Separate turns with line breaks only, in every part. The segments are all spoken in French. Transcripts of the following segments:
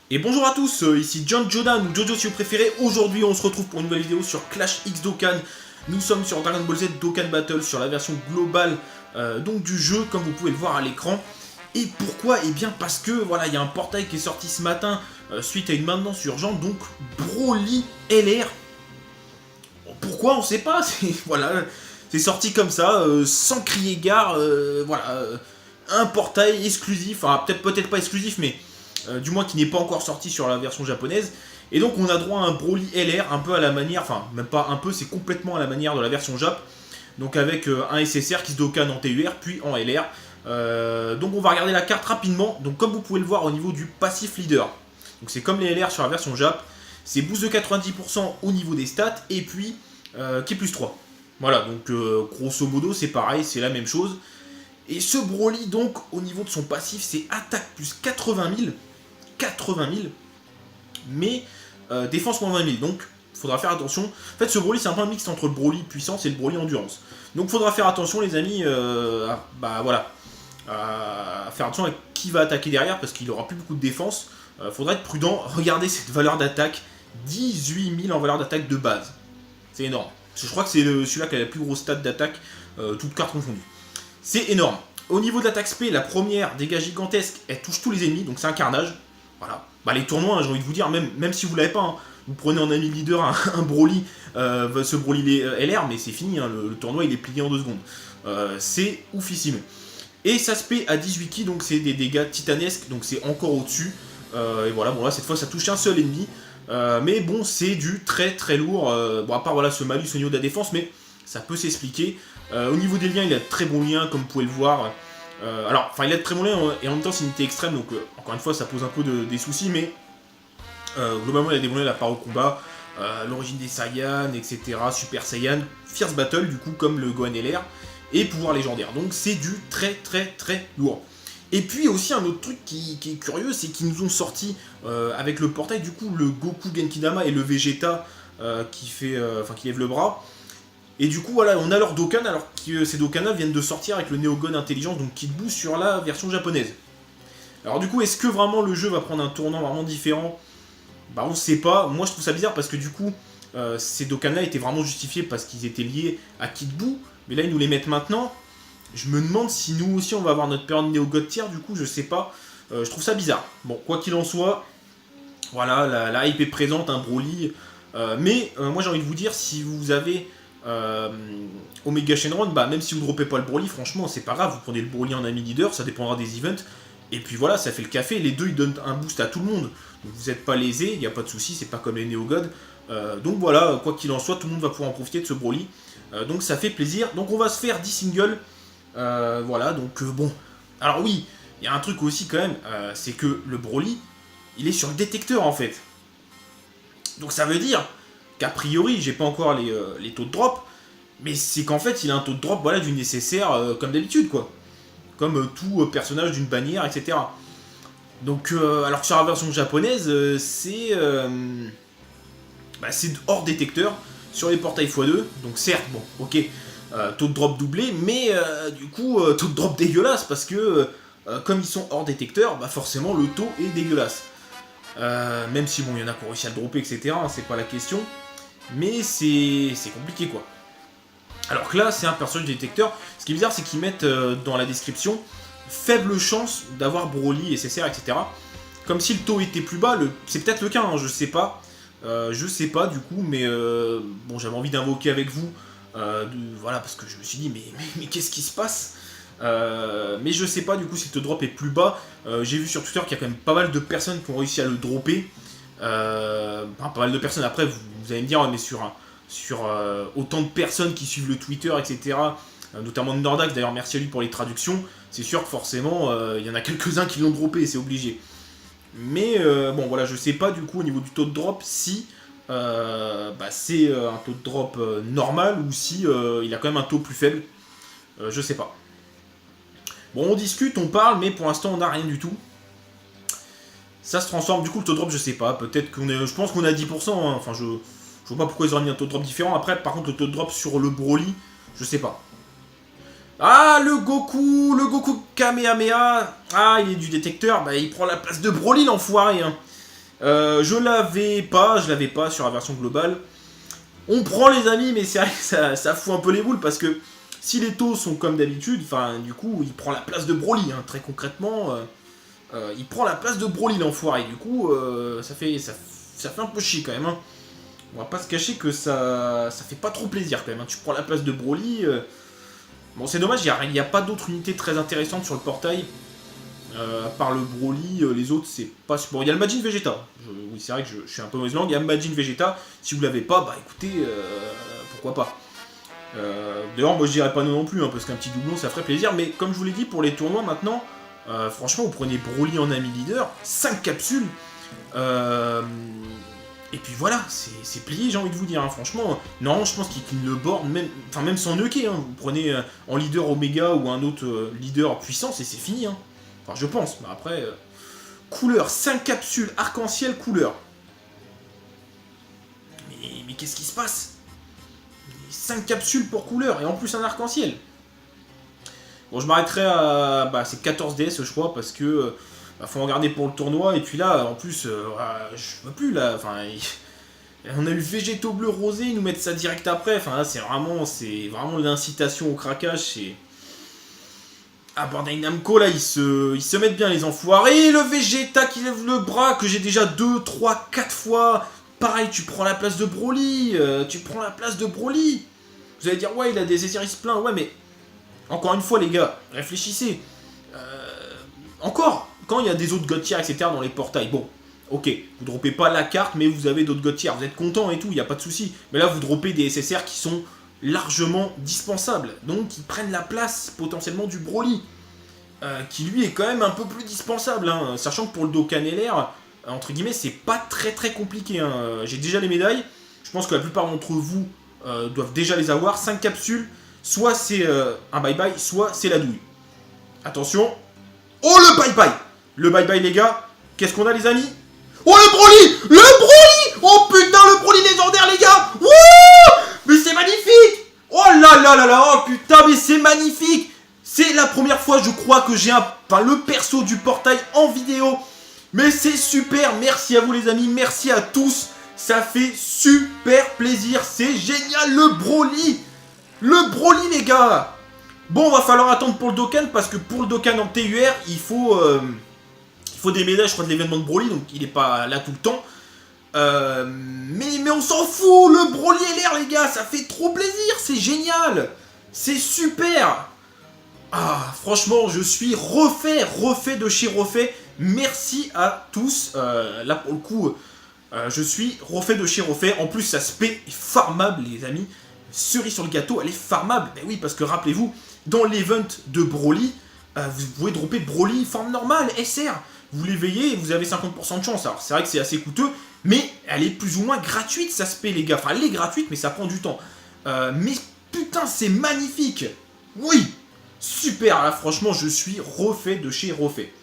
Et bonjour à tous, ici John Jodan ou Jojo si vous préférez. Aujourd'hui on se retrouve pour une nouvelle vidéo sur Clash X Dokkan. Nous sommes sur Dragon Ball Z Dokkan Battle, sur la version globale donc du jeu, comme vous pouvez le voir à l'écran. Et pourquoi? Eh bien parce que voilà, il y a un portail qui est sorti ce matin suite à une maintenance urgente, donc Broly LR. Pourquoi on sait pas, voilà, c'est sorti comme ça, sans crier gare, voilà, un portail exclusif, enfin peut-être pas exclusif, mais du moins qui n'est pas encore sorti sur la version japonaise. Et donc on a droit à un Broly LR un peu à la manière, enfin même pas un peu, c'est complètement à la manière de la version Jap. Donc avec un SSR qui se dokkan en TUR puis en LR. Donc on va regarder la carte rapidement. Donc comme vous pouvez le voir au niveau du passif leader. Donc c'est comme les LR sur la version Jap. C'est boost de 90% au niveau des stats et puis qui est plus 3. Voilà, donc grosso modo c'est pareil, c'est la même chose. Et ce Broly donc au niveau de son passif c'est attaque plus 80 000. 80 000, mais défense moins 20 000. Donc, il faudra faire attention. En fait, ce Broly, c'est un peu un mix entre le Broly puissance et le Broly endurance. Donc, il faudra faire attention, les amis, voilà, à faire attention à qui va attaquer derrière, parce qu'il aura plus beaucoup de défense. Faudra être prudent. Regardez cette valeur d'attaque, 18 000 en valeur d'attaque de base. C'est énorme. Je crois que c'est celui-là qui a la plus grosse stat d'attaque, toutes cartes confondues. C'est énorme. Au niveau de l'attaque spé, la première, dégâts gigantesques, elle touche tous les ennemis, donc c'est un carnage. Voilà. Bah, les tournois, hein, j'ai envie de vous dire, même si vous l'avez pas, hein, vous prenez en ami leader un Broly, ce Broly LR, mais c'est fini, hein, le tournoi il est plié en 2 secondes. C'est oufissime. Et ça se paie à 18 ki, donc c'est des dégâts titanesques, donc c'est encore au-dessus. Et voilà, bon là cette fois ça touche un seul ennemi. Mais bon, c'est du très très lourd. Bon, à part voilà, ce malus au niveau de la défense, mais ça peut s'expliquer. Au niveau des liens, il a de très bons liens, comme vous pouvez le voir. Alors, il a de très bons liens, et en même temps, c'est une unité extrême, donc encore une fois, ça pose un peu des soucis, mais globalement, il a des bons liens, la part au combat, l'origine des Saiyans, etc., Super Saiyan, Fierce Battle, du coup, comme le Gohan LR, et pouvoir légendaire. Donc, c'est du très très très lourd. Et puis aussi un autre truc qui est curieux, c'est qu'ils nous ont sorti avec le portail du coup le Goku Genkidama et le Vegeta qui lève le bras. Et du coup voilà, on a leur Dokkan alors que ces Dokkan viennent de sortir avec le Neogon Intelligence, donc Kid Buu sur la version japonaise. Alors du coup, est-ce que vraiment le jeu va prendre un tournant vraiment différent? Bah on sait pas. Moi je trouve ça bizarre parce que du coup ces Dokkan là étaient vraiment justifiés parce qu'ils étaient liés à Kid Buu, mais là ils nous les mettent maintenant. Je me demande si nous aussi on va avoir notre période Néo-God tier, du coup je sais pas. Je trouve ça bizarre. Bon, quoi qu'il en soit, voilà, la hype est présente, un Broly. Mais moi j'ai envie de vous dire, si vous avez Omega Shenron, bah même si vous ne droppez pas le Broly, franchement c'est pas grave, vous prenez le Broly en ami leader, ça dépendra des events. Et puis voilà, ça fait le café, les deux ils donnent un boost à tout le monde. Donc vous n'êtes pas lésés, il n'y a pas de souci, c'est pas comme les Néo-God. Donc voilà, quoi qu'il en soit, tout le monde va pouvoir en profiter de ce Broly. Donc ça fait plaisir. Donc on va se faire 10 singles. Voilà, donc bon. Alors oui, il y a un truc aussi quand même, c'est que le Broly, il est sur le détecteur en fait. Donc ça veut dire qu'a priori, j'ai pas encore les taux de drop, mais c'est qu'en fait, il a un taux de drop voilà, du nécessaire comme d'habitude, quoi. Comme tout personnage d'une bannière, etc. Donc, alors que sur la version japonaise, c'est hors détecteur sur les portails x2. Donc certes, bon, ok, taux de drop doublé, mais du coup, taux de drop dégueulasse, parce que comme ils sont hors détecteur, bah forcément le taux est dégueulasse. Même si bon, il y en a qui ont réussi à le dropper, etc., hein, c'est pas la question. Mais c'est compliqué, quoi. Alors que là, c'est un personnage détecteur. Ce qui est bizarre, c'est qu'ils mettent dans la description faible chance d'avoir Broly, SSR, etc. Comme si le taux était plus bas. C'est peut-être le cas, hein, je sais pas. Je sais pas du coup, mais bon, j'avais envie d'invoquer avec vous. Voilà, parce que je me suis dit, mais qu'est-ce qui se passe? Mais je sais pas du coup si le drop est plus bas. J'ai vu sur Twitter qu'il y a quand même pas mal de personnes qui ont réussi à le dropper. Pas mal de personnes, après vous allez me dire, ouais, mais sur autant de personnes qui suivent le Twitter, etc., notamment de Nordax, d'ailleurs merci à lui pour les traductions, c'est sûr que forcément il y en a quelques-uns qui l'ont droppé, c'est obligé. Mais bon voilà, je sais pas du coup au niveau du taux de drop si c'est un taux de drop normal ou si il a quand même un taux plus faible. Je sais pas. Bon, on discute, on parle, mais pour l'instant on n'a rien du tout. Ça se transforme, du coup le taux de drop je sais pas, peut-être qu'on est. Je pense qu'on est à 10%, hein. Enfin je vois pas pourquoi ils auraient mis un taux de drop différent. Après par contre le taux de drop sur le Broly, je sais pas. Ah le Goku Kamehameha. Ah il est du détecteur, bah il prend la place de Broly l'enfoiré, hein. Je l'avais pas sur la version globale. On prend les amis, mais c'est vrai que ça fout un peu les boules parce que si les taux sont comme d'habitude, enfin du coup il prend la place de Broly, hein, très concrètement. Il prend la place de Broly l'enfoiré, du coup ça fait un peu chier quand même. Hein. On va pas se cacher que ça fait pas trop plaisir quand même. Hein. Tu prends la place de Broly. Bon c'est dommage, il n'y a pas d'autres unités très intéressantes sur le portail. À part le Broly, les autres c'est pas super. Il y a le Majin Vegeta. Oui c'est vrai que je suis un peu mauvaise langue. Il y a le Majin Vegeta. Si vous l'avez pas, bah écoutez, pourquoi pas. D'ailleurs moi je dirais pas non plus, hein, parce qu'un petit doublon ça ferait plaisir. Mais comme je vous l'ai dit pour les tournois maintenant, franchement vous prenez Broly en ami leader, 5 capsules. Et puis voilà, c'est plié, j'ai envie de vous dire, hein, franchement. Non, je pense qu'il le board, même sans neuker, hein, vous prenez en leader Omega ou un autre leader puissance et c'est fini. Hein. Enfin, je pense, mais après... couleur, 5 capsules, arc-en-ciel, couleur. Mais qu'est-ce qui se passe? 5 capsules pour couleur, et en plus un arc-en-ciel. Bon, je m'arrêterai à... Bah, c'est 14 DS, je crois, parce que... faut regarder pour le tournoi, et puis là, en plus, je peux plus, là, enfin... On a eu Végéto bleu rosé, ils nous mettent ça direct après, enfin là, c'est vraiment l'incitation au craquage, c'est... Ah, Bandai Namco, là, ils se mettent bien, les enfoirés. Le Vegeta qui lève le bras, que j'ai déjà 2, 3, 4 fois. Pareil, tu prends la place de Broly. Vous allez dire, ouais, il a des exercices pleins. Ouais, mais encore une fois, les gars, réfléchissez. Encore, quand il y a des autres God tiers, etc., dans les portails, bon, ok, vous droppez pas la carte, mais vous avez d'autres God tiers. Vous êtes content et tout, il n'y a pas de souci. Mais là, vous droppez des SSR qui sont largement dispensables. Donc, ils prennent la place, potentiellement, du Broly. Qui lui est quand même un peu plus dispensable, hein, sachant que pour le Dokkan LR, entre guillemets, c'est pas très très compliqué. Hein. J'ai déjà les médailles, je pense que la plupart d'entre vous doivent déjà les avoir. 5 capsules, soit c'est un bye-bye, soit c'est la douille. Attention. Oh le bye-bye! Le bye-bye les gars, qu'est-ce qu'on a les amis? Oh le Broly! Le Broly! Oh putain le Broly légendaire les gars! Wouh! Mais c'est magnifique! Oh là là là là! Oh putain mais c'est magnifique! C'est la première fois, je crois, que j'ai le perso du portail en vidéo. Mais c'est super, merci à vous les amis, merci à tous. Ça fait super plaisir, c'est génial, le Broly. Le Broly les gars. Bon, va falloir attendre pour le Dokkan, parce que pour le Dokkan en TUR, il faut des médailles, je crois, de l'événement de Broly, donc il n'est pas là tout le temps. Mais on s'en fout, le Broly LR les gars, ça fait trop plaisir, c'est génial. C'est super. Ah, franchement, je suis refait de chez refait. Merci à tous. Là, pour le coup, je suis refait de chez refait. En plus, sa spé est farmable, les amis. Cerise sur le gâteau, elle est farmable. Ben oui, parce que rappelez-vous, dans l'event de Broly, vous pouvez dropper Broly forme normale, SR. Vous l'éveillez et vous avez 50% de chance. Alors, c'est vrai que c'est assez coûteux, mais elle est plus ou moins gratuite, sa spé, les gars. Enfin, elle est gratuite, mais ça prend du temps. Mais putain, c'est magnifique. Oui. Super, là franchement je suis refait de chez refait.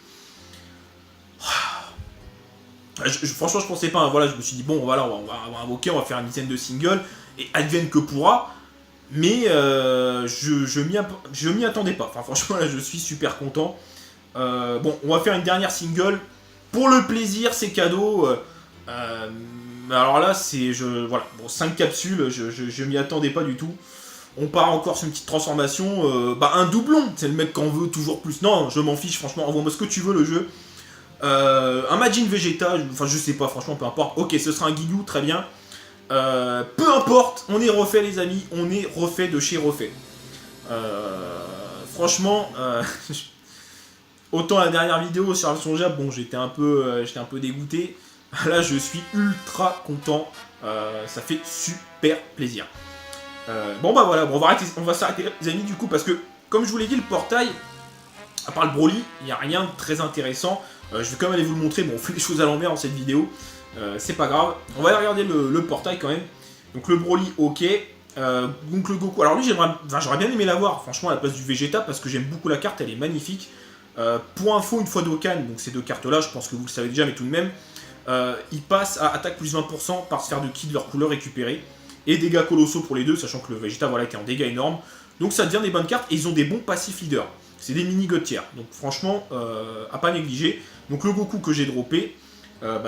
Franchement je pensais pas, hein, voilà, je me suis dit bon voilà, on va invoquer, on va faire une dizaine de singles, et advienne que pourra, mais je m'y attendais pas, enfin franchement là je suis super content. Bon, on va faire une dernière single, pour le plaisir, c'est cadeau, alors là c'est, voilà, bon 5 capsules, je m'y attendais pas du tout. On part encore sur une petite transformation, un doublon, c'est le mec qui en veut toujours plus. Non, je m'en fiche, franchement, envoie-moi ce que tu veux, le jeu. Un Majin Vegeta, enfin je sais pas, franchement, peu importe. Ok, ce sera un Guigou, très bien. Peu importe, on est refait les amis, on est refait de chez refait. Franchement, autant la dernière vidéo sur la version Jap, bon j'étais un peu dégoûté. Là je suis ultra content, ça fait super plaisir. Bon bah voilà, bon, on va s'arrêter les amis du coup parce que comme je vous l'ai dit le portail, à part le Broly, il n'y a rien de très intéressant. Je vais quand même aller vous le montrer, bon on fait les choses à l'envers dans cette vidéo, c'est pas grave. On va aller regarder le portail quand même. Donc le Broly ok, donc le Goku, alors lui j'aurais bien aimé l'avoir franchement à la place du Vegeta parce que j'aime beaucoup la carte, elle est magnifique. Pour info, une fois Dokkan, donc ces deux cartes là, je pense que vous le savez déjà mais tout de même, ils passent à attaque plus 20% par sphère de ki de leur couleur récupérée. Et dégâts colossaux pour les deux, sachant que le Vegeta voilà, était en dégâts énormes. Donc ça devient des bonnes cartes et ils ont des bons passifs leaders. C'est des mini God tiers. Donc franchement, à pas négliger. Donc le Goku que j'ai droppé,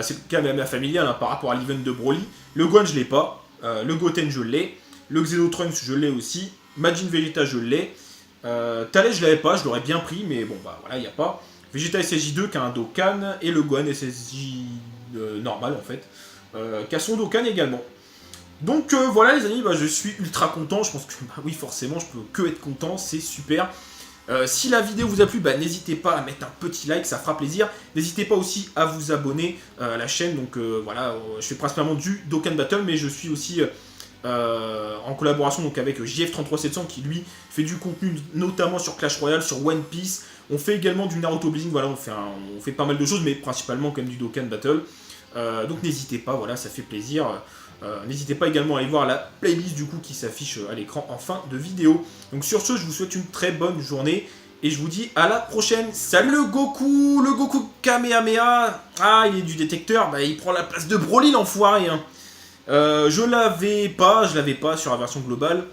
C'est le Kamehameha familial par rapport à l'event de Broly. Le Gohan, je l'ai pas. Le Goten, je l'ai. Le Xenotrunks, je l'ai aussi. Majin Vegeta, je l'ai. Thalès, je l'avais pas, je l'aurais bien pris, mais bon, bah voilà, il n'y a pas. Vegeta SSJ2 qui a un Dokkan, et le Gohan SSJ normal en fait, qui a son Dokkan également. Donc voilà les amis, je suis ultra content, je pense que oui forcément je peux que être content, c'est super. Si la vidéo vous a plu, n'hésitez pas à mettre un petit like, ça fera plaisir. N'hésitez pas aussi à vous abonner à la chaîne, donc voilà, je fais principalement du Dokkan Battle, mais je suis aussi en collaboration donc, avec JF33700 qui lui fait du contenu notamment sur Clash Royale, sur One Piece. On fait également du Naruto Blazing, voilà, on fait pas mal de choses, mais principalement quand même du Dokkan Battle. Donc n'hésitez pas, voilà, ça fait plaisir. N'hésitez pas également à aller voir la playlist du coup qui s'affiche à l'écran en fin de vidéo. Donc sur ce, je vous souhaite une très bonne journée et je vous dis à la prochaine. Salut le Goku Kamehameha. Ah, il est du détecteur, il prend la place de Broly l'enfoiré. Hein. Je l'avais pas sur la version globale.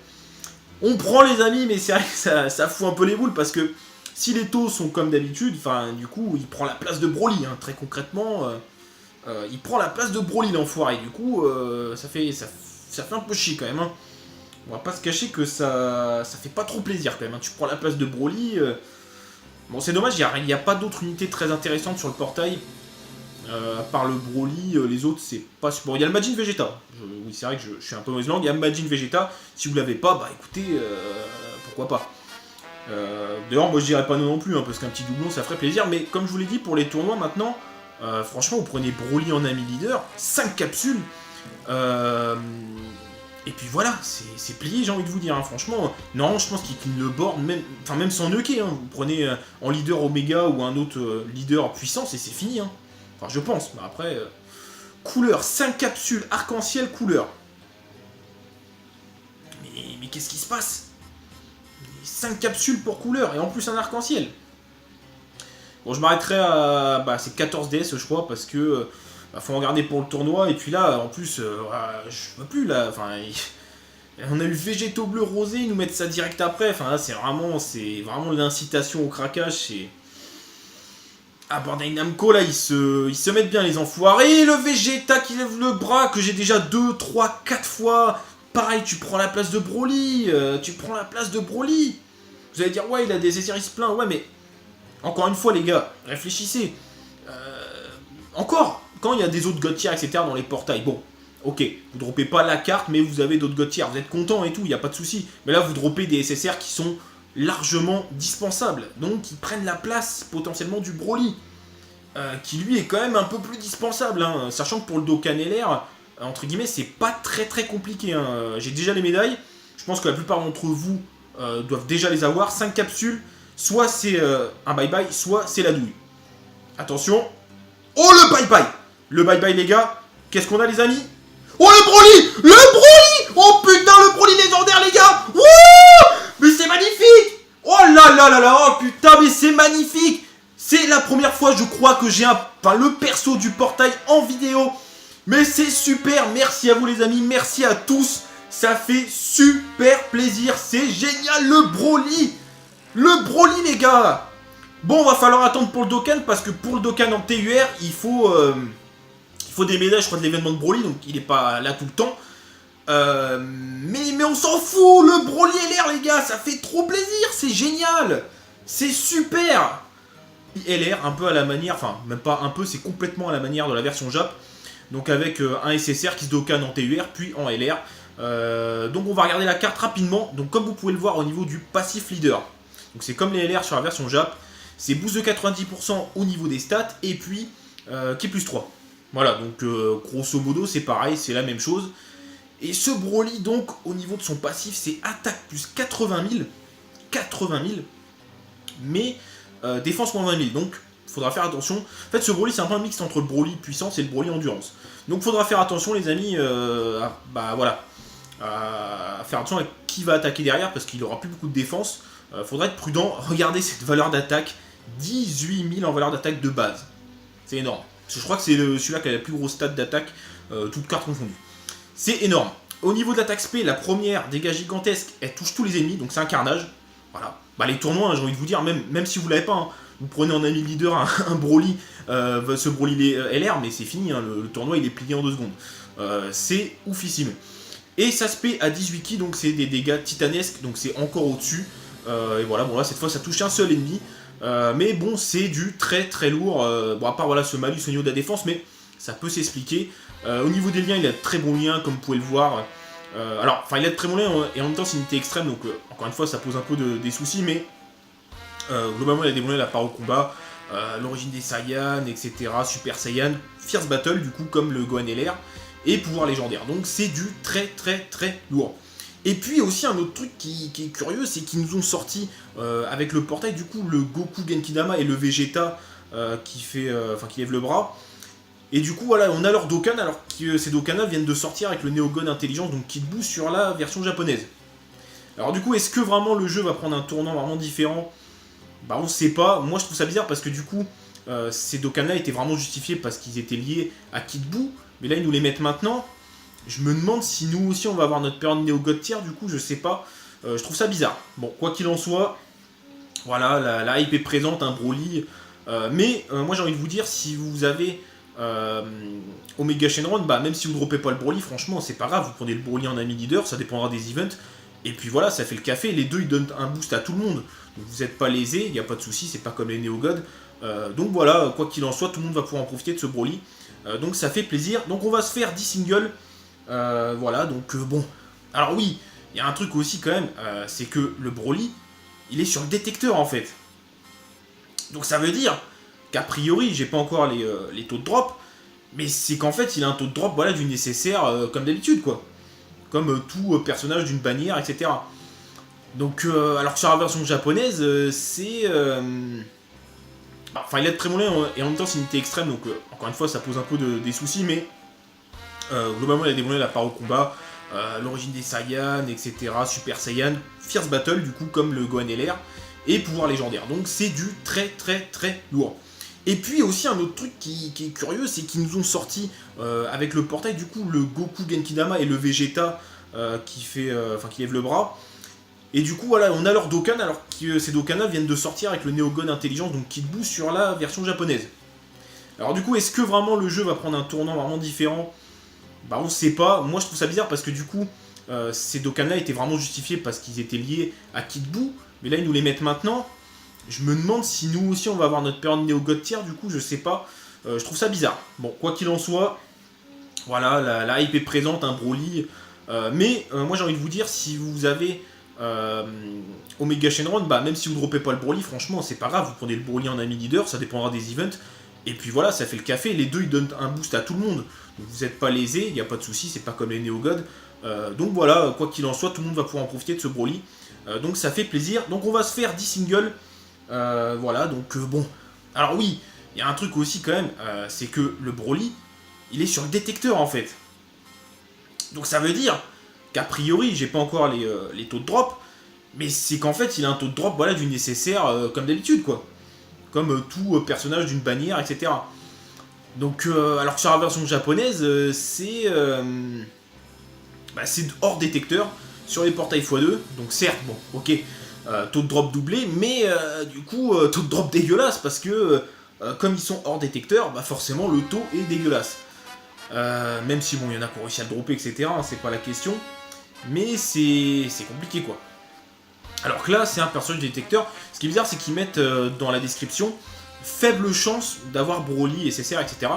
On prend les amis, mais c'est vrai que ça fout un peu les boules parce que si les taux sont comme d'habitude, du coup, il prend la place de Broly, hein, très concrètement. Il prend la place de Broly l'enfoiré, du coup ça fait un peu chier quand même. Hein. On va pas se cacher que ça fait pas trop plaisir quand même. Hein. Tu prends la place de Broly. Bon c'est dommage, il n'y a pas d'autres unités très intéressantes sur le portail. À part le Broly, les autres c'est pas super. Bon, il y a le Majin Vegeta. Oui c'est vrai que je suis un peu mauvaise langue. Il y a Majin Vegeta. Si vous l'avez pas, écoutez, pourquoi pas. D'ailleurs moi je dirais pas non plus, hein, parce qu'un petit doublon ça ferait plaisir. Mais comme je vous l'ai dit, pour les tournois maintenant... franchement, vous prenez Broly en ami leader, 5 capsules, et puis voilà, c'est plié, j'ai envie de vous dire, hein, franchement. Non, je pense qu'il le board, même sans neuker, hein, vous prenez en leader Omega ou un autre leader puissance et c'est fini. Hein. Enfin, je pense, mais après, couleur, 5 capsules, arc-en-ciel, couleur. Mais qu'est-ce qui se passe? 5 capsules pour couleur, et en plus un arc-en-ciel. Bon, je m'arrêterai à... c'est 14 DS, je crois, parce que... faut en garder pour le tournoi, et puis là, en plus, je peux plus, là, on a eu Végétaux bleu rosé, ils nous mettent ça direct après, là, c'est vraiment l'incitation au craquage, c'est... Ah, Bandai Namco, là, ils se mettent bien, les enfoirés, le Vegeta qui lève le bras, que j'ai déjà 2, 3, 4 fois, pareil, tu prends la place de Broly, Vous allez dire, ouais, il a des séries plein, ouais, mais... Encore une fois, les gars, réfléchissez. Encore, quand il y a des autres God tiers, etc. dans les portails, bon, ok, vous droppez pas la carte, mais vous avez d'autres God tiers, vous êtes content et tout, il n'y a pas de souci. Mais là, vous droppez des SSR qui sont largement dispensables, donc qui prennent la place potentiellement du Broly, qui lui est quand même un peu plus dispensable, hein, sachant que pour le Dokkan LR, entre guillemets, c'est pas très très compliqué. Hein. J'ai déjà les médailles, je pense que la plupart d'entre vous doivent déjà les avoir, 5 capsules. Soit c'est un bye-bye, soit c'est la douille. Attention. Oh, le bye-bye! Le bye-bye, les gars. Qu'est-ce qu'on a, les amis? Oh, le Broly! Le Broly! Oh, putain, le Broly légendaire, les gars! Wouh! Mais c'est magnifique! Oh là là là là! Oh, putain, mais c'est magnifique! C'est la première fois, je crois, que j'ai le perso du portail en vidéo. Mais c'est super! Merci à vous, les amis. Merci à tous. Ça fait super plaisir. C'est génial, le Broly! Le Broly, les gars! Bon, va falloir attendre pour le Dokkan, parce que pour le Dokkan en TUR, il faut des médailles, je crois, de l'événement de Broly, donc il est pas là tout le temps. Mais on s'en fout! Le Broly LR, les gars, ça fait trop plaisir! C'est génial! C'est super! LR, un peu à la manière, même pas un peu, c'est complètement à la manière de la version Jap. Donc avec un SSR qui se Dokkan en TUR, puis en LR. Donc on va regarder la carte rapidement. Donc comme vous pouvez le voir au niveau du passif leader. Donc c'est comme les LR sur la version Jap, c'est boost de 90% au niveau des stats, et puis qui est plus 3. Voilà, donc grosso modo c'est pareil, c'est la même chose. Et ce Broly donc, au niveau de son passif, c'est attaque plus 80 000, mais défense moins 20 000, donc faudra faire attention. En fait ce Broly c'est un peu un mix entre le Broly puissance et le Broly endurance. Donc faudra faire attention les amis, voilà. Faire attention à qui va attaquer derrière, parce qu'il aura plus beaucoup de défense. Faudra être prudent. Regardez cette valeur d'attaque, 18 000 en valeur d'attaque de base. C'est énorme. Je crois que c'est celui-là qui a la plus grosse stat d'attaque, toutes cartes confondues. C'est énorme. Au niveau de l'attaque spé, la première, dégâts gigantesques, elle touche tous les ennemis, donc c'est un carnage. Voilà. Les tournois, hein, j'ai envie de vous dire, même si vous l'avez pas, hein, vous prenez en ami leader un Broly, ce Broly LR, mais c'est fini, hein, le tournoi il est plié en 2 secondes. C'est oufissime. Et ça se paie à 18 ki, donc c'est des dégâts titanesques, donc c'est encore au-dessus. Et voilà, bon là cette fois ça touche un seul ennemi. Mais bon, c'est du très très lourd. Bon, à part voilà, ce malus au niveau de la défense, mais ça peut s'expliquer. Au niveau des liens, il a de très bons liens, comme vous pouvez le voir. Alors, enfin, il a de très bons liens, et en même temps, c'est une unité extrême, donc encore une fois, ça pose un peu des soucis, mais globalement, il a des bons liens, la part au combat, l'origine des Saiyans, etc., Super Saiyan, Fierce Battle, du coup, comme le Gohan LR, et pouvoir légendaire. Donc, c'est du très très très lourd. Et puis aussi un autre truc qui est curieux, c'est qu'ils nous ont sorti avec le portail du coup le Goku Genkidama et le Vegeta qui lève le bras. Et du coup voilà, on a leur Dokkan alors que ces Dokkana viennent de sortir avec le Neogon Intelligence, donc Kid Buu sur la version japonaise. Alors du coup, est-ce que vraiment le jeu va prendre un tournant vraiment différent? Bah on sait pas. Moi je trouve ça bizarre parce que du coup ces Dokkana étaient vraiment justifiés parce qu'ils étaient liés à Kid Buu, mais là ils nous les mettent maintenant. Je me demande si nous aussi on va avoir notre période Néo-God tier, du coup je sais pas. Je trouve ça bizarre. Bon, quoi qu'il en soit, voilà, la hype est présente, un Broly. Mais moi j'ai envie de vous dire, si vous avez Omega Shenron, bah même si vous ne droppez pas le Broly, franchement c'est pas grave, vous prenez le Broly en ami leader, ça dépendra des events. Et puis voilà, ça fait le café, les deux ils donnent un boost à tout le monde. Donc vous n'êtes pas lésés, il n'y a pas de souci, c'est pas comme les Néo-God. Donc voilà, quoi qu'il en soit, tout le monde va pouvoir en profiter de ce Broly. Donc ça fait plaisir. Donc on va se faire 10 singles. Voilà, donc bon. Alors oui, il y a un truc aussi quand même, c'est que le Broly, il est sur le détecteur en fait. Donc ça veut dire qu'a priori, j'ai pas encore les taux de drop, mais c'est qu'en fait, il a un taux de drop voilà, du nécessaire comme d'habitude quoi. Comme tout personnage d'une bannière, etc. Donc, alors que sur la version japonaise, c'est... Enfin, il a de très bons liens, et en même temps, c'est une unité extrême, donc encore une fois, ça pose un peu des soucis, mais globalement, il a des bons liens, la part au combat, l'origine des Saiyans, etc., Super Saiyan, Fierce Battle, du coup, comme le Gohan LR, et pouvoir légendaire. Donc, c'est du très très très lourd. Et puis aussi un autre truc qui est curieux, c'est qu'ils nous ont sorti avec le portail du coup le Goku Genkidama et le Vegeta qui lève le bras. Et du coup voilà, on a leur Dokkan alors que ces Dokkana viennent de sortir avec le Neogon Intelligence, donc Kid Buu sur la version japonaise. Alors du coup, est-ce que vraiment le jeu va prendre un tournant vraiment différent? Bah on sait pas. Moi je trouve ça bizarre parce que du coup ces Dokkana étaient vraiment justifiés parce qu'ils étaient liés à Kid Buu, mais là ils nous les mettent maintenant. Je me demande si nous aussi on va avoir notre période Néo-God tier, du coup je sais pas. Je trouve ça bizarre. Bon, quoi qu'il en soit, voilà, la hype est présente, un Broly. Mais moi j'ai envie de vous dire, si vous avez Omega Shenron, bah même si vous ne droppez pas le Broly, franchement c'est pas grave, vous prenez le Broly en ami leader, ça dépendra des events. Et puis voilà, ça fait le café, les deux ils donnent un boost à tout le monde. Donc vous n'êtes pas lésés, il n'y a pas de souci, c'est pas comme les Néo-God. Donc voilà, quoi qu'il en soit, tout le monde va pouvoir en profiter de ce Broly. Donc ça fait plaisir. Donc on va se faire 10 singles. Voilà, donc bon. Alors oui, il y a un truc aussi quand même, c'est que le Broly, il est sur le détecteur en fait. Donc ça veut dire qu'a priori, j'ai pas encore les taux de drop, mais c'est qu'en fait, il a un taux de drop voilà, du nécessaire comme d'habitude quoi. Comme tout personnage d'une bannière, etc. Donc, alors que sur la version japonaise, c'est hors détecteur sur les portails x2. Donc certes, bon, ok, taux de drop doublé, mais du coup, taux de drop dégueulasse, parce que comme ils sont hors détecteur, bah forcément le taux est dégueulasse. Même si bon, il y en a qui ont réussi à le dropper, etc., hein, c'est pas la question. Mais c'est compliqué quoi. Alors que là, c'est un personnage détecteur. Ce qui est bizarre, c'est qu'ils mettent dans la description faible chance d'avoir Broly, SSR, etc.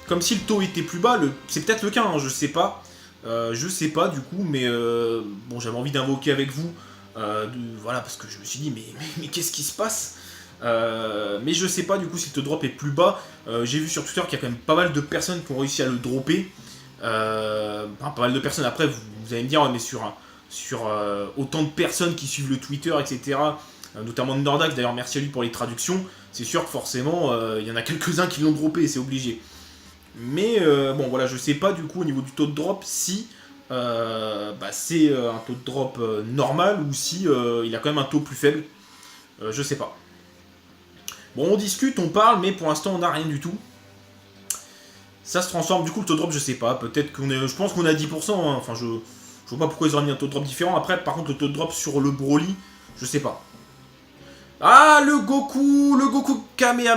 Comme si le taux était plus bas. C'est peut-être le cas, hein, je sais pas. Je sais pas du coup, mais bon, j'avais envie d'invoquer avec vous. Voilà, parce que je me suis dit, mais qu'est-ce qui se passe? Mais je sais pas du coup si le taux de drop est plus bas. J'ai vu sur Twitter qu'il y a quand même pas mal de personnes qui ont réussi à le dropper. Pas mal de personnes, après vous allez me dire, ouais, mais sur autant de personnes qui suivent le Twitter, etc., notamment de Nordax, d'ailleurs merci à lui pour les traductions, c'est sûr que forcément il y en a quelques-uns qui l'ont droppé, c'est obligé. Mais bon voilà, je sais pas du coup au niveau du taux de drop si c'est un taux de drop normal ou si il a quand même un taux plus faible, je sais pas. Bon, on discute, on parle, mais pour l'instant on n'a rien du tout. Ça se transforme, du coup le taux de drop je sais pas, peut-être qu'on est, je pense qu'on est à 10%, hein. Enfin je vois pas pourquoi ils auraient mis un taux de drop différent. Après par contre le taux de drop sur le Broly, je sais pas. Ah, le Goku Kamehameha.